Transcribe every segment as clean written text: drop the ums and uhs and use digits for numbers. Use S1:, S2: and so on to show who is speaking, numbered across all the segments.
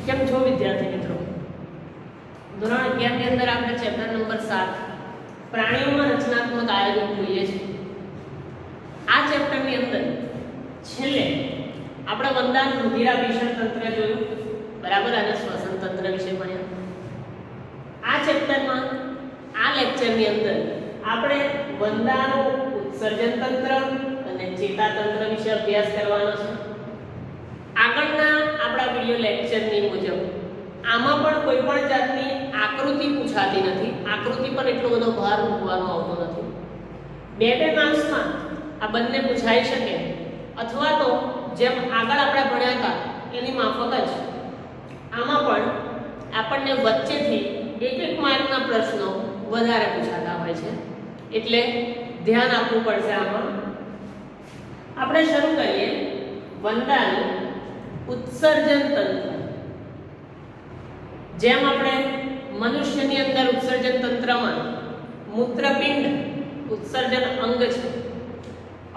S1: કેમ છો વિદ્યાર્થી મિત્રો? ધોરણ 11 ની અંદર આપણે ચેપ્ટર નંબર 7 પ્રાણીઓમાં રચનાત્મક આયોજન જોઈએ છે. આ ચેપ્ટરની અંદર છેલ્લે આપણે વંદાન રુધિરાભિસરણ તંત્ર જોયું, બરાબર, અને શ્વસન તંત્ર વિશે ભણ્યા. આ ચેપ્ટરમાં આ લેક્ચરની અંદર આપણે વંદાનું ઉત્સર્જન તંત્ર અને ચેતાતંત્ર વિશે અભ્યાસ કરવાનો છે. આગળના આપણા વિડિયો લેક્ચરની મુજબ આમાં પણ કોઈ પણ જાતની આકૃતિ પૂછાતી નથી. આકૃતિ પર એટલો બધો ભાર મૂકવાનો આવતો નથી. બે માર્ક્સમાં આ બંને પૂછાઈ શકે, અથવા તો જેમ આગળ આપણે ભણ્યા હતા એની માફક જ આમાં પણ આપણને વચ્ચેથી એક માર્કના પ્રશ્નો વધારે પૂછાતા હોય છે, એટલે ધ્યાન આપવું પડશે. આમાં આપણે શરૂ કરીએ વંદાનું ઉત્સર્જન તંત્ર. જેમ આપણે મનુષ્યની અંદર ઉત્સર્જન તંત્રમાં મૂત્રપિંડ ઉત્સર્જન અંગ છે,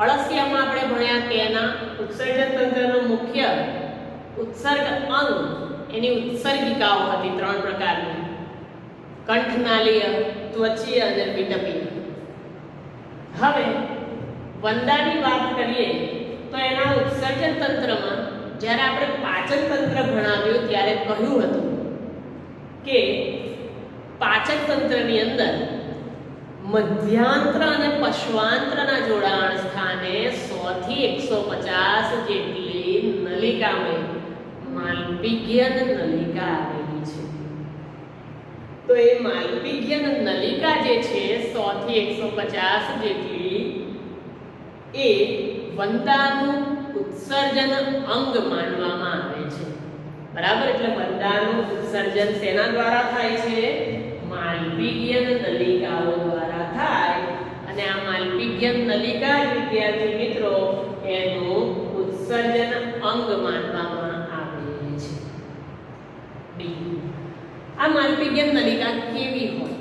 S1: અળસિયામાં આપણે ભણ્યા તેના ઉત્સર્જન તંત્રનો મુખ્ય ઉત્સર્ગ અંગ એની ઉત્સર્ગિકાઓ હતી 3 પ્રકારની: કંઠનાલીય, ત્વચીય અને વિટપીય. હવે વંદાની વાત કરીએ તો એના ઉત્સર્જન તંત્રમાં જ્યારે આપણે પાચન તંત્ર ભણાવ્યું ત્યારે કહ્યું હતું કે પાચન તંત્રની અંદર મધ્યાંત્ર અને પશ્વાંત્રના જોડાણ સ્થાને 100 થી 150 જેટલી નલિકામય માલપિઘ્યન નલિકા આવેલી છે. તો એ માલપિઘ્યન નલિકા જે છે 100 થી 150 જેટલી એ વંદાનું ઉત્સર્જન અંગ માનવામાં આવે છે, બરાબર. એટલે વંદાનું ઉત્સર્જન શેના દ્વારા થાય છે? માલપિઘ્યન નલિકાઓ દ્વારા થાય. અને આ માલપિઘ્યન નલિકા વિદ્યાર્થી મિત્રો એનું ઉત્સર્જન અંગ માનવામાં આવે છે. આ માલપિઘ્યન નલિકા કેવી હોય?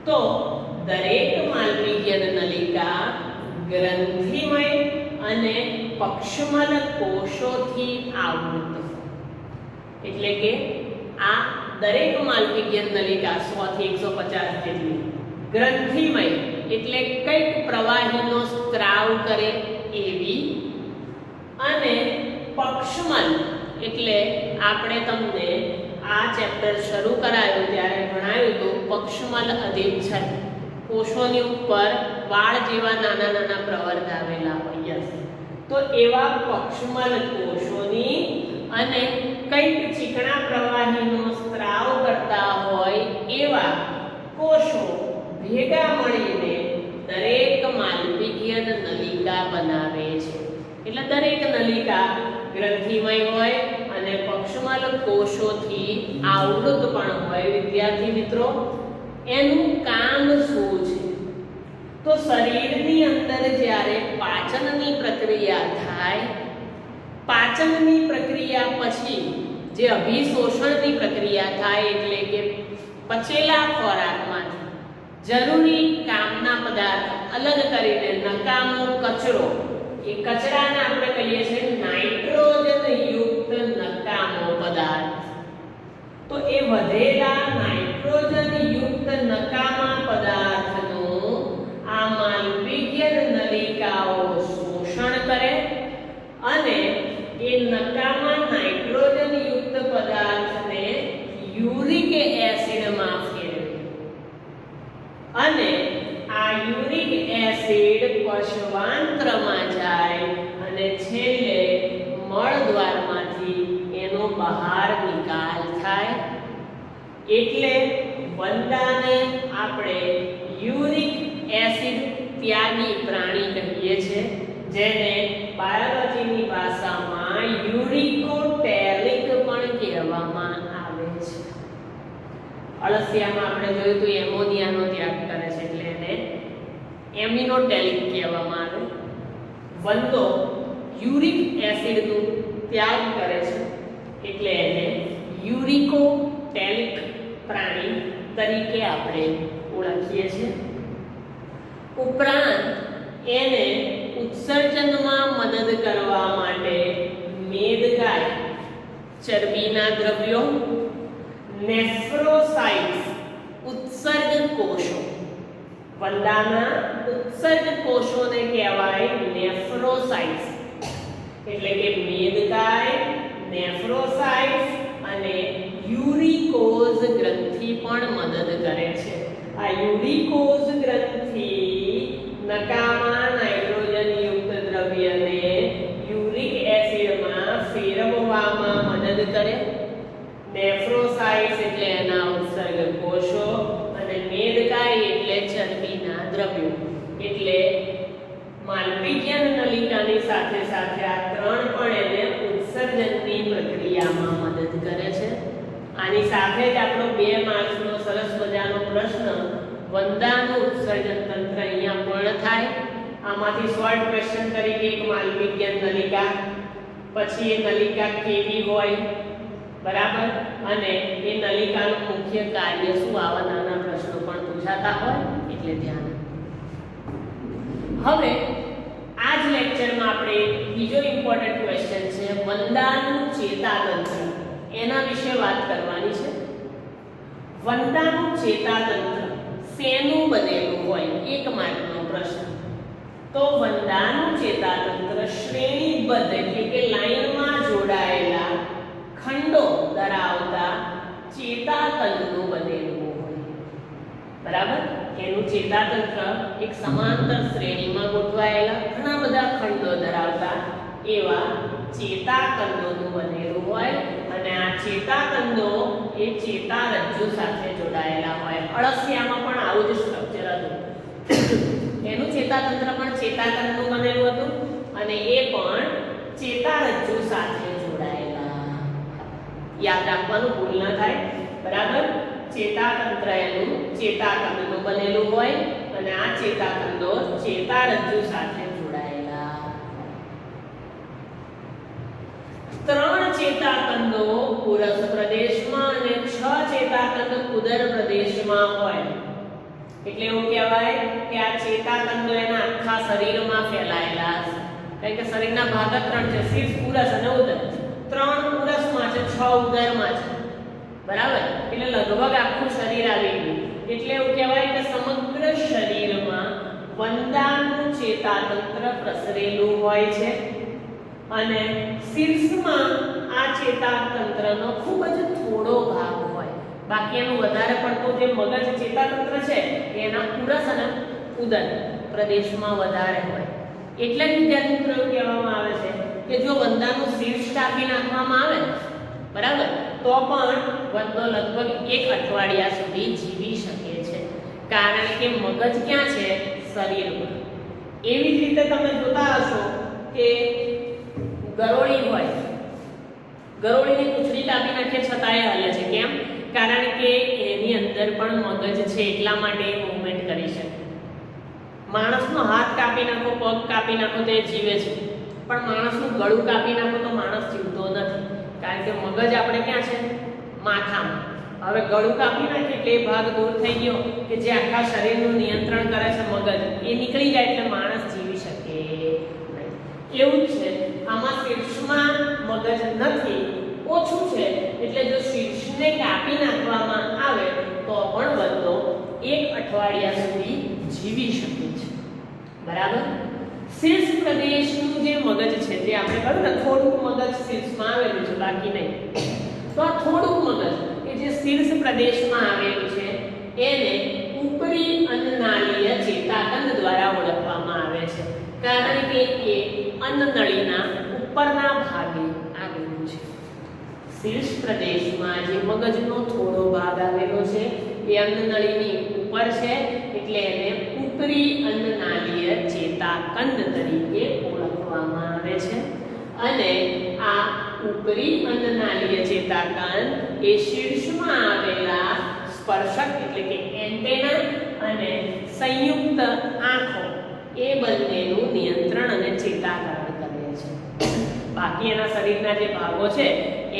S1: તો દરેક માલપિઘ્યન નલિકા ગ્રંથિમય અને પક્ષમલ કોષોથી આવૃત. એટલે કે આ દરેક માલપિઘ્યન નલિકા 100 થી 150 જેટલી ગ્રંથિમય એટલે કંઈક પ્રવાહીનો સ્ત્રાવ કરે એવી, અને પક્ષમલ એટલે આપણે તમને આ ચેપ્ટર શરૂ કરાયું ત્યારે ભણાવ્યું હતું પક્ષમલ અધિચ્છદ. કોષોની ઉપર વાળ જેવા નાના નાના પ્રવર્ગ આવેલા હોય છે, તો એવા પક્ષમલ કોષોની અને કંઈક ચીકણા પ્રવાહીનો સ્ત્રાવ કરતા હોય એવા કોષો ભેગા મળીને દરેક માલપિઘ્યન નલિકા બનાવે છે. એટલે દરેક નલિકા ગ્રંથિમય હોય અને પક્ષમલ કોષોથી આવૃત પણ હોય. વિદ્યાર્થી મિત્રો, એનું કામ શું છે? તો શરીરની અંદર જ્યારે પાચનની પ્રક્રિયા થાય, પાચનની પ્રક્રિયા પછી જે અભિશોષણની પ્રક્રિયા થાય, એટલે કે પચેલા ખોરાકમાંથી જરૂરી કામના પદાર્થ અલગ કરીને નકામો કચરો, એ કચરાને આપણે કહીએ છીએ નાઇટ્રોજન યુક્ત નકામો પદાર્થ. તો એ વધેલા નાઇટ્રોજન યુક્ત નકામા પદાર્થનું આ માલપિઘ્યન નલિકાઓ શોષણ કરે અને એ નકામા નાઇટ્રોજન યુક્ત પદાર્થને યુરિક એસિડમાં ફેરવે, અને આ યુરિક એસિડ પશ્વાંત્રમાં જાય અને છેલ્લે મળદ્વારમાંથી એનો બહાર નિકાલ થાય. એટલે વંદાને આપણે યુરિક એસિડ ત્યાગી પ્રાણી કહીએ છીએ, જેને બાયોલોજીની ભાષામાં યુરિકોટેલિક પણ કહેવામાં આવે છે. અળસિયામાં આપણે જોયું તો એમોનિયાનો ત્યાગ કરે છે, એટલે એને એમિનોટેલિક કહેવામાં આવે. વંદો યુરિક એસિડનું ત્યાગ કરે છે, એટલે એને યુરિકોટેલિક પ્રાણી તરીકે આપણે ઓળખીએ છીએ. ઉપરાંત એને ઉત્સર્જનમાં મદદ કરવા માટે મેદગાય ચરબીના દ્રવ્યો, નેફ્રોસાઇટ્સ ઉત્સર્ગ કોષો, વંદાના ઉત્સર્ગ કોષોને કહેવાય નેફ્રોસાઇટ્સ, એટલે કે મેદકાય, નેફ્રોસાઇટ્સ અને યુરિકોઝ ગ્રંથિ પણ મદદ કરે છે. આ યુરિકોઝ ગ્રંથિ નકામા નાઇટ્રોજન યુક્ત દ્રવ્યને યુરિક એસિડમાં ફેરવવામાં મદદ કરે. નેફ્રોસાઇટ્સ એટલે એના ઉત્સર્ગ કોષો અને મેદકાય એટલે ચરબીના દ્રવ્યો. એટલે માલપીજ્યન નલિકાની સાથે સાથે આ ત્રણ પણ એને ઉત્સર્જનની પ્રક્રિયામાં મદદ કરે છે. આની સાથે જ આપણો 2 માર્ક્સનો સરસ મજાનો પ્રશ્ન વંદાનું ઉત્સર્જન તંત્ર અહીંયા પૂર્ણ થાય. આમાંથી શોર્ટ ક્વેશ્ચન તરીકે એક માલપીજ્યન નલિકા, પછી એ નલિકા કેવી હોય, બરાબર, અને એ નલિકાનું મુખ્ય કાર્ય શું, આવા નાના પ્રશ્નો પણ પૂછાતા હોય, એટલે ધ્યાન. હવે આ જ લેક્ચરમાં આપણે બીજો ઇમ્પોર્ટન્ટ ક્વેશ્ચન છે વંદાનું ચેતાતંત્ર, એના વિશે વાત કરવાની છે. વંદાનું ચેતાતંત્ર શેનું બનેલું હોય, 1 માર્કનો પ્રશ્ન. તો વંદાનું ચેતાતંત્ર શ્રેણીબદ્ધ એટલે કે લાઈનમાં જોડાયેલા ખંડો ધરાવતા ચેતાતંતુનું બનેલું હોય, બરાબર. એનું ચેતાતંત્ર એક સમાંતર શ્રેણીમાં ગોઠવાયેલા ઘણા બધા ખંડો ધરાવતા એવા ચેતાકંદોનું બનેલું હોય અને આ ચેતાકંદો એ ચેતારજ્જુ સાથે જોડાયેલા હોય. અળસિયામાં પણ આવું જ સ્ટ્રક્ચર હતું. એનું ચેતાતંત્ર પણ ચેતાકંદનું બનેલું હતું અને એ પણ ચેતારજ્જુ સાથે જોડાયેલા. યાદ રાખવાનું ભૂલ ન થાય, બરાબર. ચેતાતંત્ર એનું ચેતાકંદનું બનેલું હોય અને આ ચેતાકંદો ચેતારજ્જુ સાથે જોડાયેલા. 3 ચેતાકંદો પુરસ પ્રદેશમાં અને 6 ચેતાકંદ ઉદર પ્રદેશમાં હોય. એટલે એવું કહેવાય કે આ ચેતાકંદો એના આખા શરીરમાં ફેલાયેલા છે. કારણ કે શરીરના ભાગ 3 છે, શીર્ષ, પુરસ અને ઉદર. 3 પુરસમાં છે, 6 ઉદરમાં છે, બરાબર. એટલે લગભગ આખું શરીર આવી ગયું. એટલે એવું કહેવાય કે સમગ્ર શરીરમાં વંદાનું ચેતાતંત્ર પ્રસરેલું હોય છે અને શીર્ષમાં આ ચેતાતંત્રનો ખૂબ જ થોડો ભાગ હોય. બાકી એનું વધારે પડતું જે મગજ ચેતાતંત્ર છે એના પુરસ અને ઉદર પ્રદેશમાં વધારે હોય. એટલે જ વિદ્યાર્થી મિત્રો એવું કહેવામાં આવે છે કે જો વંદાનું શીર્ષ કાપી નાખવામાં આવે, બરાબર, તો પણ વંદો લગભગ 1 અઠવાડિયા સુધી જીવી શકે છે. કારણ કે મગજ ક્યાં છે? શરીરમાં. એવી જ રીતે તમે જોતા હશો કે ગરોળી હોય, ગરોળીની પૂંછડી કાપી નાખે છતાંય હાલે છે. કેમ? કારણ કે એની અંદર પણ મગજ છે, એટલા માટે એ મૂવમેન્ટ કરી શકે. માણસનો હાથ કાપી નાખો, પગ કાપી નાખો તો એ જીવે છે, પણ માણસનું ગળું કાપી નાખો તો માણસ જીવતો નથી. કારણ કે મગજ આપણે ક્યાં છે? માથામાં. હવે ગળું કાપી નાખીએ એટલે એ ભાગ દૂર થઈ ગયો કે જે આખા શરીરનું નિયંત્રણ કરે છે મગજ, એ નીકળી જાય એટલે માણસ જીવી શકે નહીં. એવું જ છે આમાં શીર્ષમાં મગજ નથી, ઓછું છે. એટલે જો શીર્ષને કાપી નાખવામાં આવે તો પણ વંદો 1 અઠવાડિયા સુધી જીવી શકે છે, બરાબર. શીર્ષ પ્રદેશનું જે મગજ છે, જે આપણે કહ્યું ને થોડુંક મગજ શીર્ષમાં આવેલું છે, બાકી નહીં. તો આ થોડુંક મગજ કે જે શીર્ષ પ્રદેશમાં આવેલું છે એને ઉપરી અન્નનાળીય ચેતાકંદ દ્વારા ઓળખવામાં આવે છે. કારણ કે એ અન્નનળીના ઉપરના ભાગે આવેલું છે. શીર્ષ પ્રદેશમાં જે મગજનો થોડો ભાગ આવેલો છે એ અન્નનળીની ઉપર છે, એટલે એને ઉપરી અન્નનાળીય ચેતાકંદ તરીકે ઓળખવામાં આવે છે. અને આ ઉપરી અન્નનાળીય ચેતાકંદ એ શીર્ષમાં આવેલા સ્પર્શક એટલે કે એન્ટેના અને સંયુક્ત આંખો એ બંનેનું નિયંત્રણ અને ચેતાકરણ કરે છે. બાકી એના શરીરના જે ભાગો છે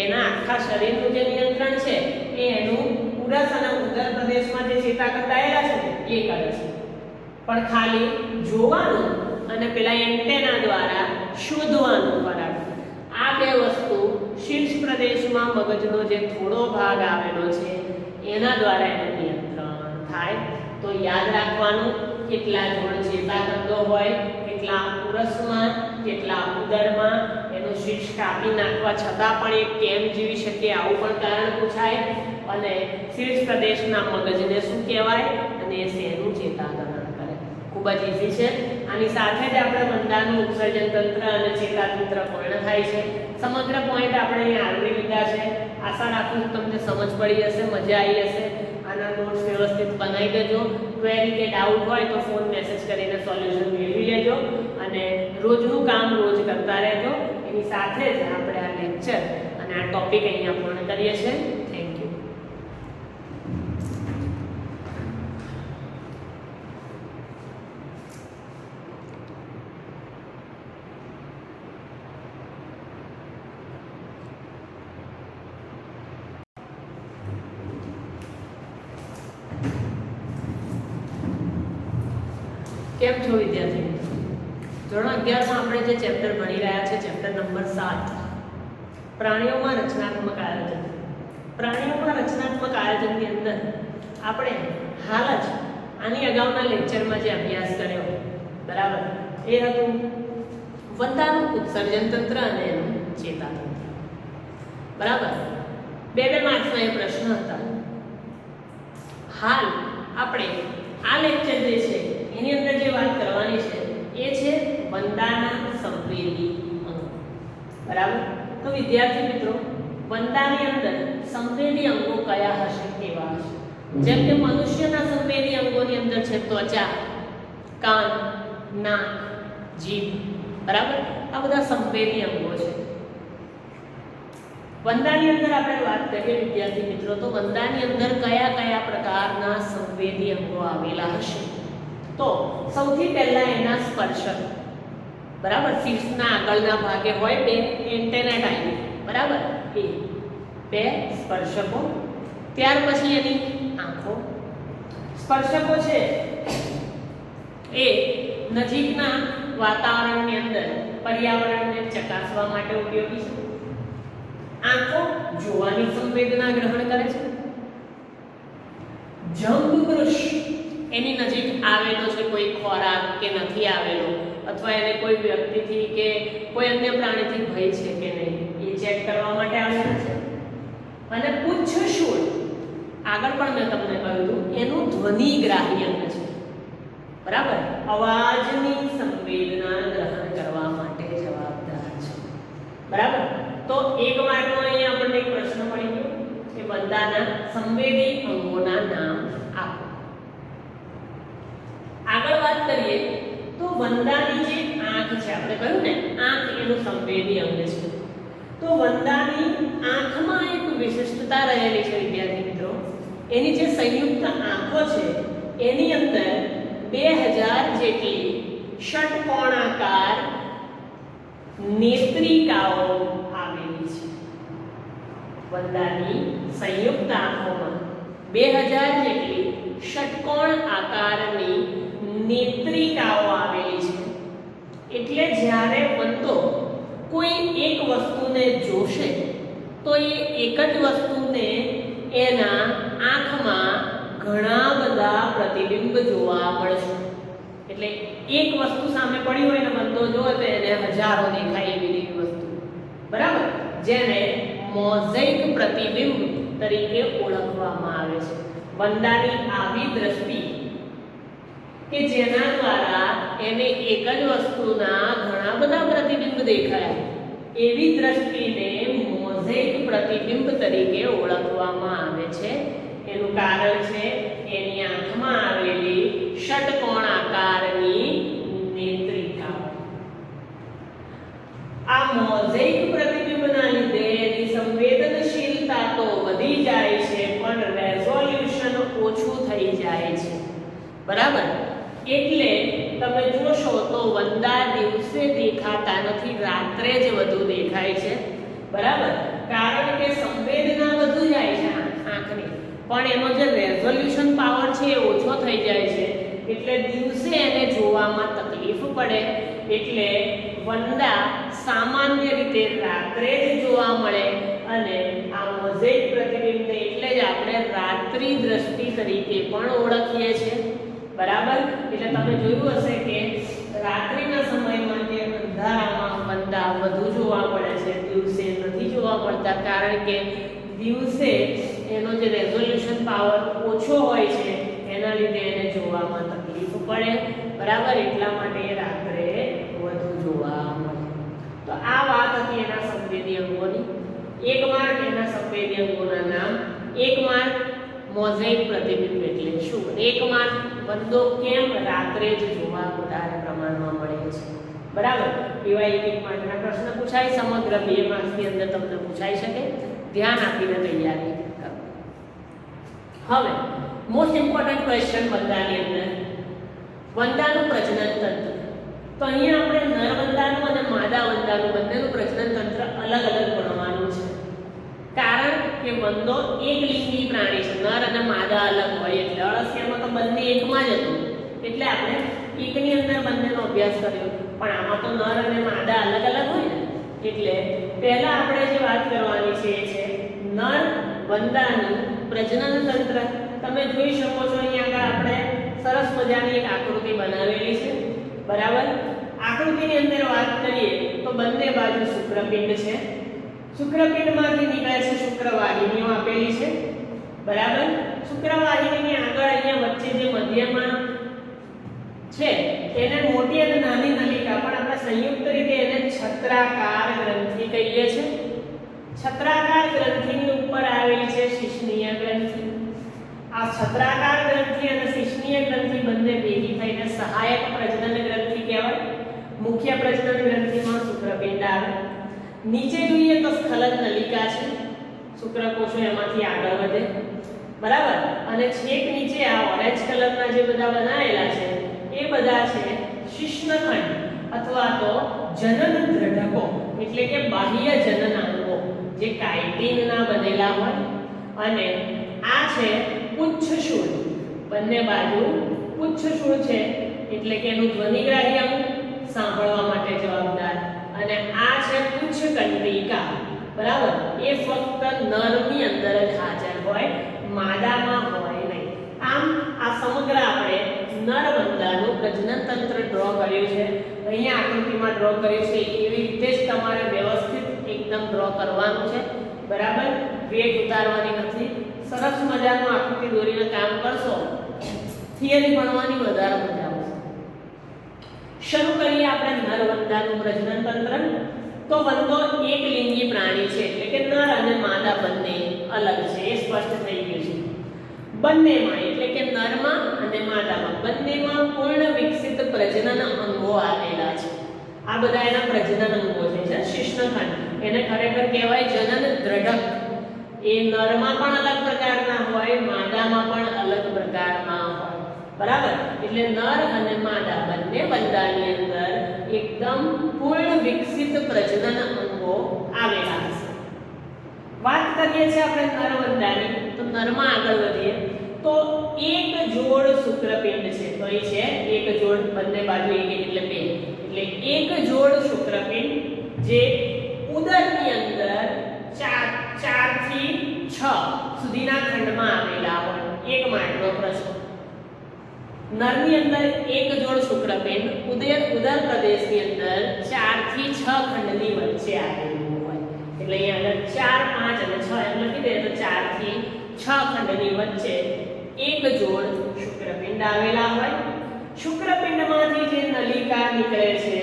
S1: એના આખા શરીરનું જે નિયંત્રણ છે એ એનું પુરસ અને ઉદર પ્રદેશમાં જે ચેતાકંદ આવેલા છે એ કરે છે. પણ ખાલી જોવાનું અને પેલા એન્ટેના દ્વારા શોધવાનું બરાબર. આ બે વસ્તુ શીર્ષ પ્રદેશ પ્રદેશમાં મગજનો જે થોડો ભાગ આવેલો છે એના દ્વારા એનું નિયંત્રણ થાય. તો યાદ રાખવાનું કેટલા જોડ ચેતાતંત્રો હોય, કેટલા ઉરસમાં, કેટલા ઉદરમાં, એનું શીર્ષ કાપી નાખવા છતાં પણ એ કેમ જીવી શકે આવું પણ કારણ પૂછાય. અને શીર્ષ પ્રદેશના મગજને શું કહેવાય અને એ શેનું ચેતાકરણ કરે. ખૂબ જ ઈઝી છે. આની સાથે જ આપણે વંદાનું ઉત્સર્જન તંત્ર અને ચેતાતંત્ર પૂર્ણ થાય છે. સમગ્ર પોઈન્ટ આપણે અહીં આવરી લીધા છે. આશા રાખું છું તમને સમજ પડી હશે, મજા આવી હશે. આના નોટ્સ વ્યવસ્થિત બનાવી દેજો. ક્વેરી કે ડાઉટ હોય તો ફોન મેસેજ કરીને સોલ્યુશન મેળવી લેજો અને રોજનું કામ રોજ કરતા રહેજો. એની સાથે જ આપણે આ લેક્ચર અને આ ટોપિક અહીંયા પૂર્ણ કરીએ છીએ. Thank you. કેમ છો વિદ્યાર્થી મિત્રો? ધોરણ 11 માં આપણે જે ચેપ્ટર ભણી રહ્યા છે, ચેપ્ટર નંબર 7, પ્રાણીઓમાં રચનાત્મક આયોજન. પ્રાણીઓમાં રચનાત્મક આયોજનની અંદર આપણે હાલ જ આની અગાઉના લેક્ચરમાં જે અભ્યાસ કર્યો, બરાબર, એ હતું વંદાનું ઉત્સર્જન તંત્ર અને એનું ચેતાતંત્ર. બરાબર, બે માર્ક્સના એ પ્રશ્ન હતા. હાલ આપણે આ લેક્ચર જે છે એની અંદર જે વાત કરવાની છે એ છે વંદાના સંવેદી અંગો. બરાબર, તો વિદ્યાર્થી મિત્રો, વંદાની અંદર સંવેદી અંગો કયા હશે, કેવા હશે? જેમ કે મનુષ્યના સંવેદી અંગોની અંદર છે ત્વચા, કાન, નાક, જીભ. બરાબર, આ બધા સંવેદી અંગો છે. વંદાની અંદર આપણે વાત કરીએ વિદ્યાર્થી મિત્રો, તો વંદાની અંદર કયા કયા પ્રકારના સંવેદી અંગો આવેલા હશે? તો સૌથી પહેલા એના સ્પર્શક. બરાબર, શીર્ષના આગળના ભાગે હોય બે એન્ટેના ટાઈપ. બરાબર, એ બે સ્પર્શકો. ત્યાર પછી એની આંખો. સ્પર્શકો છે એ નજીકના વાતાવરણની અંદર પર્યાવરણને ચકાસવા માટે ઉપયોગી છે. આંખો જોવાની સંવેદના ગ્રહણ કરે છે. જંભકૃશ એની નજીક આવેલો છે કોઈ ખોરાક કે નથી આવેલો, અથવા એને કોઈ વ્યક્તિથી કે કોઈ અન્ય પ્રાણીથી ભય છે કે નહીં એ ચેક કરવા માટે આવેલો છે. અને પુચ્છશૂળ, આગળ પણ મેં તમને કહ્યું હતું, એનું ધ્વનિગ્રાહી અંગ છે. બરાબર, અવાજની સંવેદના ગ્રહણ કરવા માટે જવાબદાર છે. બરાબર, તો એક માર્કનો અહીંયા આપણને એક પ્રશ્ન મળી ગયો કે વંદાના સંવેદી અંગોના નામ આપો. આગળ વાત કરીએ તો વંદાની જે આંખ છે, આપણે કહ્યું ને આંખ એનું સંવેદી અંગ છે. તો વંદાની આંખમાં એક વિશિષ્ટતા રહેલી છે વિદ્યાર્થી મિત્રો. એની જે સંયુક્ત આંખો છે એની અંદર 2000 જેટલી ષટકોણાકાર નેત્રિકાઓ આવેલી છે. વંદાની સંયુક્ત આંખોમાં 2000 જેટલી ષટકોણ આકારની નેત્રિકાઓ આવેલી છે. એટલે જ્યારે વંદો કોઈ એક વસ્તુને જોશે તો એ એક જ વસ્તુને એના આંખમાં ઘણા બધા પ્રતિબિંબ જોવા મળશે. એટલે એક વસ્તુ સામે પડી હોય ને વંદો જોવે તો એને હજારો દેખાય એવી વસ્તુ. બરાબર, જેને મોઝેઇક પ્રતિબિંબ તરીકે ઓળખવામાં આવે છે. વંદાની આવી દ્રષ્ટિ કે જેના દ્વારા એને એક જ વસ્તુના ઘણા બધા પ્રતિબિંબ દેખાય, એવી દ્રષ્ટિને મોઝેઇક પ્રતિબિંબ તરીકે ઓળખવામાં આવે છે. એનું કારણ છે એની આંખમાં આવેલી ષટકોણ આકારની નેત્રિકાઓ. આ મોઝેઇક પ્રતિબિંબના લીધે એની સંવેદનશીલતા તો વધી જાય છે પણ રેઝોલ્યુશન ઓછું થઈ જાય છે. બરાબર, એટલે તમે જોશો તો વંદા દિવસે દેખાતા નથી, રાત્રે જ વધુ દેખાય છે. બરાબર, કારણ કે સંવેદના વધુ જાય છે આંખની, પણ એનો જે રેઝોલ્યુશન પાવર છે એ ઓછો થઈ જાય છે. એટલે દિવસે એને જોવામાં તકલીફ પડે. એટલે વંદા સામાન્ય રીતે રાત્રે જ જોવા મળે અને આ મોઝેક પ્રતિબિંબને એટલે જ આપણે રાત્રિ દ્રષ્ટિ તરીકે પણ ઓળખીએ છીએ, બરાબર. એટલે તમે જોયું હશે કે રાત્રિના સમયમાં કે અંધારામાં વંદા વધુ જોવા મળે છે, દિવસે નથી જોવા મળતા, કારણ કે દિવસે એનો જે રેઝોલ્યુશન પાવર ઓછો હોય છે એના લીધે એને જોવામાં તકલીફ પડે, બરાબર. એટલા માટે રાત્રે વધુ જોવા મળે. તો આ વાત હતી એના સંવેદી અંગોની. એક માર્ક એના સંવેદી અંગોના નામ, એક માર્ક મોઝેક પ્રતિબિંબ એટલે શું, એક માર્ક વંદો કેમ રાત્રે જ જોવા વધારે પ્રમાણમાં મળે છે, બરાબર. એવા એક માર્કના પ્રશ્ન પૂછાય, સમગ્ર 2 માર્ક્સની અંદર તમને પૂછાઈ શકે. ધ્યાન આપીને તૈયારી કરો. હવે મોસ્ટ ઇમ્પોર્ટન્ટ ક્વેશ્ચન વંદાની અંદર વંદાનું પ્રજનન તંત્ર. તો અહીંયા આપણે નર વંદાનું અને માદા વંદાનું બંનેનું પ્રજનન તંત્ર અલગ અલગ ભણવાનું છે, કારણ કે વંદો એક લિંગી પ્રાણી છે, નર અને માદા અલગ હોય. એટલે અળસિયામાં તો બંને એકમાં જ હતું, એટલે આપણે એકની અંદર બંનેનો અભ્યાસ કર્યો. પણ આમાં તો નર અને માદા અલગ અલગ હોય ને, એટલે પહેલા આપણે જે વાત કરવાની છે એ છે નર વંદાનું પ્રજનન તંત્ર. તમે જોઈ શકો છો અહીંયા આગળ આપણે સરસ મજાની એક આકૃતિ બનાવેલી છે, બરાબર. આકૃતિની અંદર વાત કરીએ તો બંને બાજુ શુક્રપિંડ છે, શુક્રપિંડમાંથી નીકળે છે શુક્રવાહિનીઓ આપેલી છે, બરાબર. શુક્રવાહિનીની આગળ અહીંયા વચ્ચે જે મધ્યમાં છે એને મોટી અને નાની નલિકા, પણ આપણે સંયુક્ત રીતે એને છત્રાકાર ગ્રંથિ કહીએ છીએ. છત્રાકાર ગ્રંથિની ઉપર આવેલી છે શિશ્નીય ગ્રંથિ. આ છત્રાકાર ગ્રંથિ અને શિશ્નીય ગ્રંથિ બંને ભેગી થઈને સહાયક પ્રજનન ગ્રંથિ કહેવાય. મુખ્ય પ્રજનન ગ્રંથિમાં શુક્રપિંડ આવે. નીચે જોઈએ તો સ્ખલન નલિકા છે, શુક્રકોષો એમાંથી આગળ વધે, બરાબર. અને છેક નીચે આ ઓરેન્જ કલરના જે બધા બનાવેલા છે એ બધા છે શિશ્નખંડ અથવા તો જનન દ્રઢકો, એટલે કે બાહ્ય જનનાંગો જે કાઇટિનના બનેલા હોય. અને આ છે પુચ્છશૂળ, બંને બાજુ પુચ્છશૂળ છે, એટલે કે એનું ધ્વનિગ્રાહી અંગ સાંભળવા માટે જવાબદાર. અને આ છે પુચ્છકંડિકા, બરાબર. એ ફક્ત નરની અંદર જ હાજર હોય, માદામાં હોય નહીં. આમ આ સમગ્ર આપણે નર વંદાનું પ્રજનન તંત્ર ડ્રો કર્યું છે. અહીંયા આકૃતિમાં ડ્રો કર્યું છે એવી રીતે જ તમારે વ્યવસ્થિત એકદમ ડ્રો કરવાનું છે, બરાબર. વેગ ઉતારવાની નથી. સરસ મજાનું આકૃતિ દોરીને કામ કરશો, થિયરી ભણવાની વધારે મજા આવશે. શરૂ કરીએ આપણે નર વંદાનું પ્રજનન તંત્ર. તો વંદો એક લિંગી પ્રાણી છે, એટલે કે નર અને માદા બંને અલગ છે, એ સ્પષ્ટ થઈ ગયું છે. બંનેમાં એટલે કે નરમાં અને માદામાં બંનેમાં પૂર્ણ વિકસિત પ્રજનન અંગો આવેલા છે. આ બધા એના પ્રજનન અંગો છે. શિશ્નખંડ એને ખરેખર કહેવાય જનન દ્રઢક. એ નરમાં પણ અલગ પ્રકારના હોય, માદામાં પણ અલગ પ્રકારના હોય, બરાબર. એટલે નર અને માદા બંને વંદાની અંદર એકદમ પૂર્ણ વિકસિત પ્રજનન અંગો આવેલા છે. વાત કરીએ છીએ આપણે નર વંદાની, તો નરમાં આગળ વધીએ તો એક જોડ શુક્રપિંડ છે. તો એ છે એક જોડ, બંને બાજુ એક એટલે 2, એટલે એક જોડ શુક્રપિંડ જે ઉદરની અંદર 4 થી 6 સુધીના ખંડમાં આવેલા હોય. એક માર્કનો પ્રશ્ન. નરની અંદર એક જોડ શુક્રપિંડ ઉદર પ્રદેશની અંદર 4 થી 6 ખંડની વચ્ચે આવેલું હોય. એટલે અહીંયા આગળ 4, 5 અને 6 એમ લખી દે તો 4 થી 6 ખંડની વચ્ચે એક જોડ શુક્રપિંડ આવેલા હોય. શુક્રપિંડમાંથી જે નલિકા નીકળે છે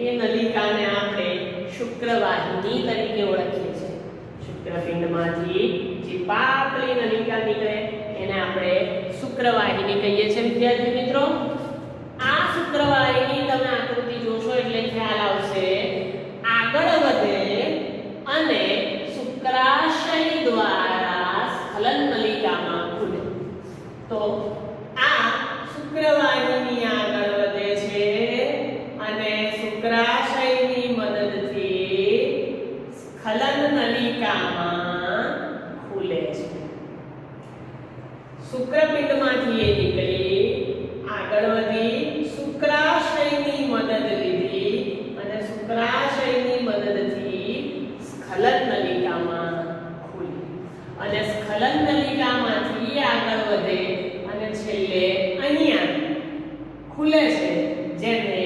S1: એ નલિકાને આપણે શુક્રવાહિની તરીકે ઓળખીએ છીએ. શુક્રપિંડમાંથી જે પાતળી નલિકા નીકળે એને આપણે શુક્રવાહિની કહીએ છીએ. વિદ્યાર્થી મિત્રો, આ શુક્રવાહિની તમે આકૃતિ જોશો એટલે ખ્યાલ આવશે. આગળ વધે અને શુક્રાશય દ્વારા સ્ખલન નલિકામાં ખુલે. તો આ શુક્રવાહિની આગળ વધે છે અને શુક્રાશયની મદદથી સ્ખલન નલિકામાં ખુલે છે. શુક્રપિંડમાંથી એ નીકળી આગળ વધી શુક્રાશયની મદદ લીધી અને શુક્રાશયની મદદથી સ્ખલન નલિકામાં સ્ખલન નલિકામાંથી આગળ વધે અને છેલ્લે અહીંયા ખુલે છે, જેને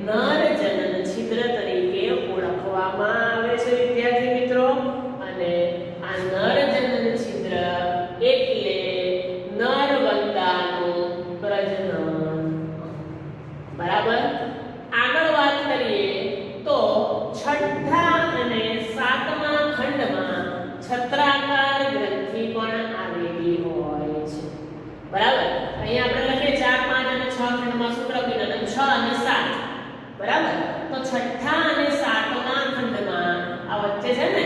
S1: નર જનન છિદ્ર તરીકે ઓળખવામાં આવે છે વિદ્યાર્થી મિત્રો. અને આ નર જનન છિદ્ર એટલે નરવંદાનું પ્રજનન. બરાબર. આગળ વાત કરીએ તો છઠ્ઠા અને સાતમા ખંડમાં છત્રાકાર ગ્રંથિ પણ આવેલી હોય છે. બરાબર. અહીંયા આપણે લખીએ 4, 5 અને 6 ખંડમાં શુક્રપિંડ અને 6 અને 7. બરાબર. તો છઠ્ઠા અને સાતમા ખંડમાં આ વચ્ચે છે ને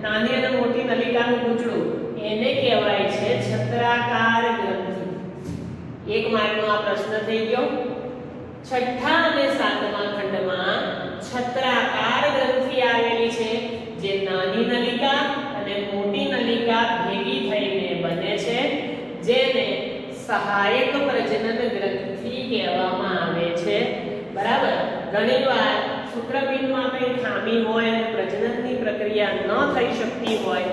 S1: નાની અને મોટી નલિકાનું ગૂંચળું, એને કહેવાય છે છત્રાકાર ગ્રંથિ. 1 માર્કનો આ પ્રશ્ન થઈ ગયો. છઠ્ઠા અને સાતમા ખંડમાં છત્રાકાર ગ્રંથિ આવેલી છે, જે નાની નલિકા અને મોટી નલિકા ભેગી થઈને બને છે, જેને સહાયક પ્રજનન ગ્રંથિ કહેવામાં આવે છે. બરાબર. ઘણીવાર શુક્રપિંડમાં કંઈ ખામી હોય અને પ્રજનનની પ્રક્રિયા ન થઈ શકતી હોય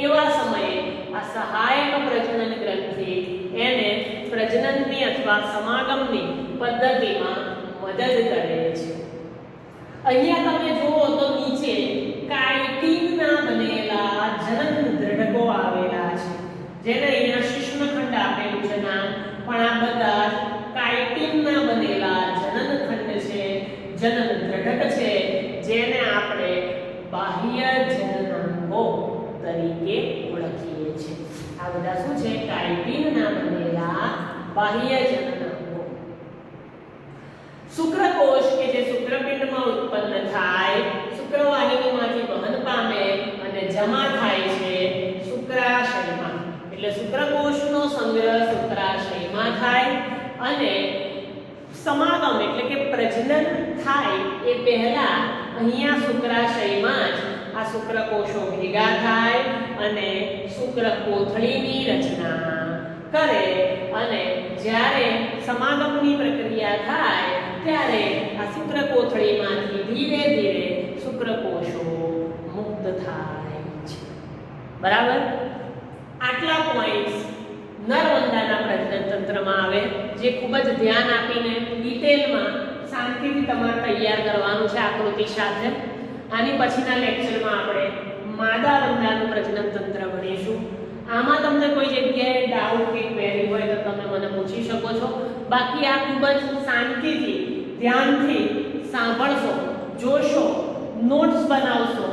S1: એવા સમયે આ સહાયક પ્રજનન ગ્રંથિ એને પ્રજનનની અથવા સમાગમની પદ્ધતિમાં મદદ કરે છે. અહીંયા તમે જુઓ તો નીચે કાઇટિનના બનેલા જનન દ્રઢકો આવેલા છે, જેને અહીંયા શિશ્નખંડ આપેલું છે નામ, પણ આ બધા કાઇટિનના બનેલા જનનખંડ છે, જનન દ્રઢક છે, જેને આપણે બાહ્ય જનનાંગો તરીકે ઓળખીએ છીએ. આ બધા શું છે? કાઇટિનના બનેલા બાહ્ય જનનાંગો. શુક્રકોષ કે જે શુક્રપિંડમાં ઉત્પન્ન થાય, શુક્રવાહિનીમાંથી વહન પામે અને જમા થાય છે શુક્રાશયમાં. એટલે શુક્રકોષનો સંગ્રહ શુક્રાશયમાં થાય અને સમાગમ એટલે કે પ્રજનન થાય એ પહેલા અહીંયા શુક્રાશયમાં જ આ શુક્રકોષો ભેગા થાય અને શુક્રકોથળીની રચના કરે, અને જ્યારે સમાગમની પ્રક્રિયા થાય ત્યારે આ શુક્રકોથળીમાંથી ધીરે ધીરે શુક્રકોષો મુક્ત થાય છે. બરાબર. આટલા પોઈન્ટ્સ નરવંદાના પ્રજનન તંત્રમાં આવે, જે ખૂબ જ ધ્યાન આપીને ડિટેલમાં શાંતિથી તમારે તૈયાર કરવાનું છે આકૃતિ સાથે. આની પછીના લેક્ચરમાં આપણે માદા વંદાનું પ્રજનન તંત્ર ભણીશું. આમાં તમને કોઈ જગ્યાએ ડાઉટ કે ક્વેરી હોય તો તમે મને પૂછી શકો છો. બાકી આ ખૂબ જ શાંતિથી ધ્યાનથી સાંભળશો, જોશો, નોટ્સ બનાવશો,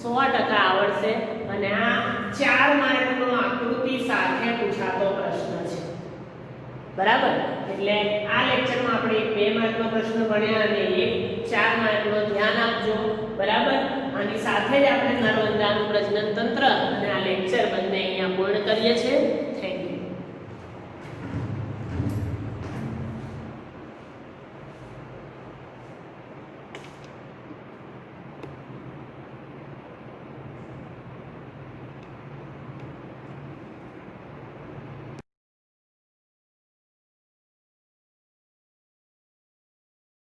S1: 100% આવડશે. અને આ 4 માર્કનો આકૃતિ સાથે પૂછાતો પ્રશ્ન છે. બરાબર. એટલે આ લેક્ચરમાં આપણે 2 માર્કનો પ્રશ્ન ભણ્યા અને 4 માર્કનો ધ્યાન આપજો. બરાબર. આની સાથે જ આપણે નરવંદાનું પ્રજનન તંત્ર અને આ લેક્ચર બંને અહીંયા પૂર્ણ કરીએ છીએ.